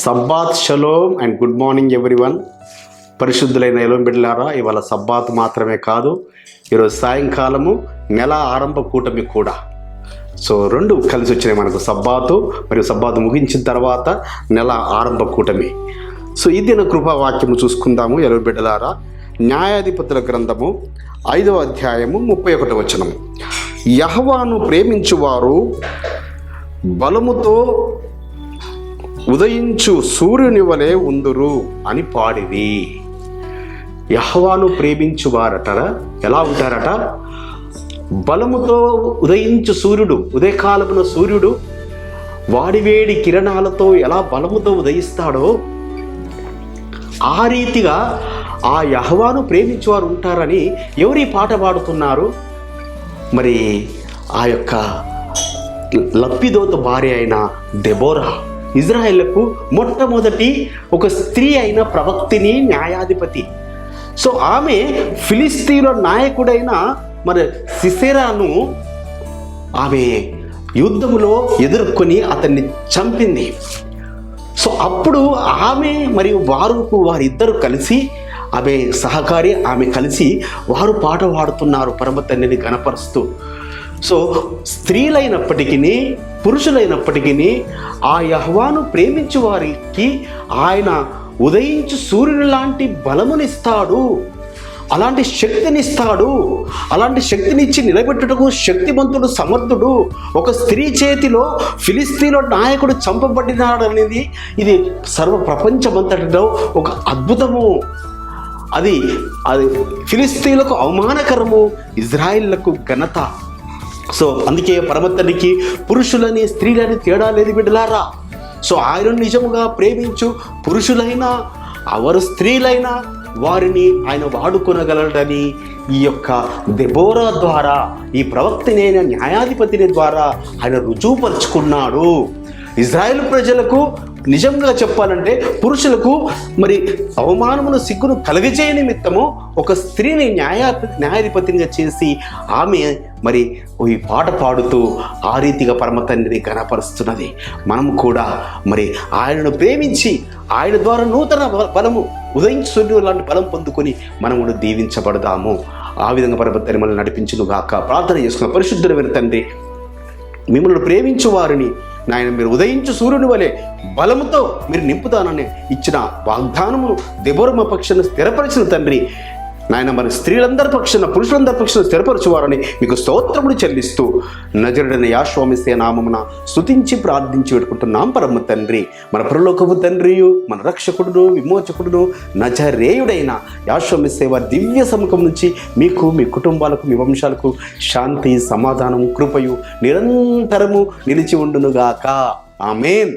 Sabbath shalom and good morning everyone. పరిశుద్ధులైన ఎలోం బిడ్డలారా, ఇవాళ సబ్బాత్ మాత్రమే కాదు, ఈరోజు సాయంకాలము నెల ఆరంభ కూటమి కూడా. సో రెండు కలిసి వచ్చినాయి మనకు, సబ్బాతు మరియు సబ్బాతు ముగించిన తర్వాత నెల ఆరంభ కూటమి. సో ఈ దిన కృపావాక్యము చూసుకుందాము ఎలోం బిడ్డలారా. న్యాయాధిపతుల గ్రంథము 5వ అధ్యాయము 31వ వచనము. యెహోవాను ప్రేమించువారు బలముతో ఉదయించు సూర్యుని వలె ఉందురు అని పాడిది. యెహోవాను ప్రేమించువారట ఎలా ఉంటారట? బలముతో ఉదయించు సూర్యుడు, ఉదయకాలమున సూర్యుడు వాడివేడి కిరణాలతో ఎలా బలముతో ఉదయిస్తాడో ఆ రీతిగా ఆ యెహోవాను ప్రేమించేవారు ఉంటారని ఎవరి పాట పాడుతున్నారు? మరి ఆ యొక్క లప్పిదోత భార్య అయిన దెబోరా, ఇజ్రాయేళ్లకు మొట్టమొదటి ఒక స్త్రీ అయిన ప్రవక్తిని, న్యాయాధిపతి. సో ఆమె ఫిలిస్తీన్ల నాయకుడైన మరి సిసెరాను ఆమె యుద్ధములో ఎదుర్కొని అతన్ని చంపింది. సో అప్పుడు ఆమె మరియు వారిద్దరు కలిసి, ఆమె సహకారి ఆమె కలిసి వారు పాట పాడుతున్నారు పరమ తండ్రిని గణపరుస్తూ. సో స్త్రీలైనప్పటికీ పురుషులైనప్పటికీ ఆ యెహోవాను ప్రేమించు వారికి ఆయన ఉదయించు సూర్యుని లాంటి బలమునిస్తాడు, అలాంటి శక్తినిస్తాడు. అలాంటి శక్తినిచ్చి నిలబెట్టుటకు శక్తిమంతుడు, సమర్థుడు. ఒక స్త్రీ చేతిలో ఫిలిస్తీన్ల నాయకుడు చంపబడినాడు అనేది ఇది సర్వ ప్రపంచమంతటిలో ఒక అద్భుతము. అది ఫిలిస్తీన్లకు అవమానకరము, ఇజ్రాయిల్లకు ఘనత. సో అందుకే పరమతండ్రికి పురుషులని స్త్రీలని తేడా లేదు బిడ్డలారా. సో ఆయన నిజముగా ప్రేమించు పురుషులైనా అవరు స్త్రీలైనా వారిని ఆయన వాడుకొనగలడని ఈ యొక్క దెబోరా ద్వారా, ఈ ప్రవక్తనైన న్యాయాధిపతిని ద్వారా ఆయన రుజువుపరుచుకున్నాడు. ఇజ్రాయేల్ ప్రజలకు నిజంగా చెప్పాలంటే పురుషులకు మరి అవమానమును, సిగ్గును కలుగజేయ నిమిత్తము ఒక స్త్రీని న్యాయాధిపతినిగా చేసి ఆమె మరి ఈ పాట పాడుతూ ఆ రీతిగా పరమ తండ్రిని ఘనపరుస్తున్నది. మనం కూడా మరి ఆయనను ప్రేమించి ఆయన ద్వారా నూతన బలము, ఉదయించు సూర్యుడు లాంటి బలం పొందుకొని మనం కూడా దీవించబడదాము. ఆ విధంగా పరమ తండ్రి మనల్ని నడిపించును గాక. ప్రార్థన చేసుకున్న పరిశుద్ధుడైన తండ్రి, మిమ్మల్ని ప్రేమించు వారిని నాయన మీరు ఉదయించు సూర్యుని వలె బలముతో మీరు నింపుతానని ఇచ్చిన వాగ్దానమును దెబోరా పక్షాన్ని స్థిరపరిచిన తండ్రి నాయన, మరి స్త్రీలందరి పక్షాన పురుషులందరి పక్షాన స్థిరపరచువారని మీకు స్తోత్రములు చెల్లిస్తూ నజరుడైన యేషువా మెస్సీయ నామమున స్తుతించి ప్రార్థించి పెట్టుకుంటున్నాం పరమ తండ్రి. మన పరలోకపు తండ్రియు, మన రక్షకుడును, విమోచకుడును, నజరేయుడైన యేషువా మెస్సీయ వారి దివ్య సముఖం నుంచి మీకు, మీ కుటుంబాలకు, మీ వంశాలకు శాంతి, సమాధానము, కృపయు నిరంతరము నిలిచి ఉండునుగాక. ఆమేన్.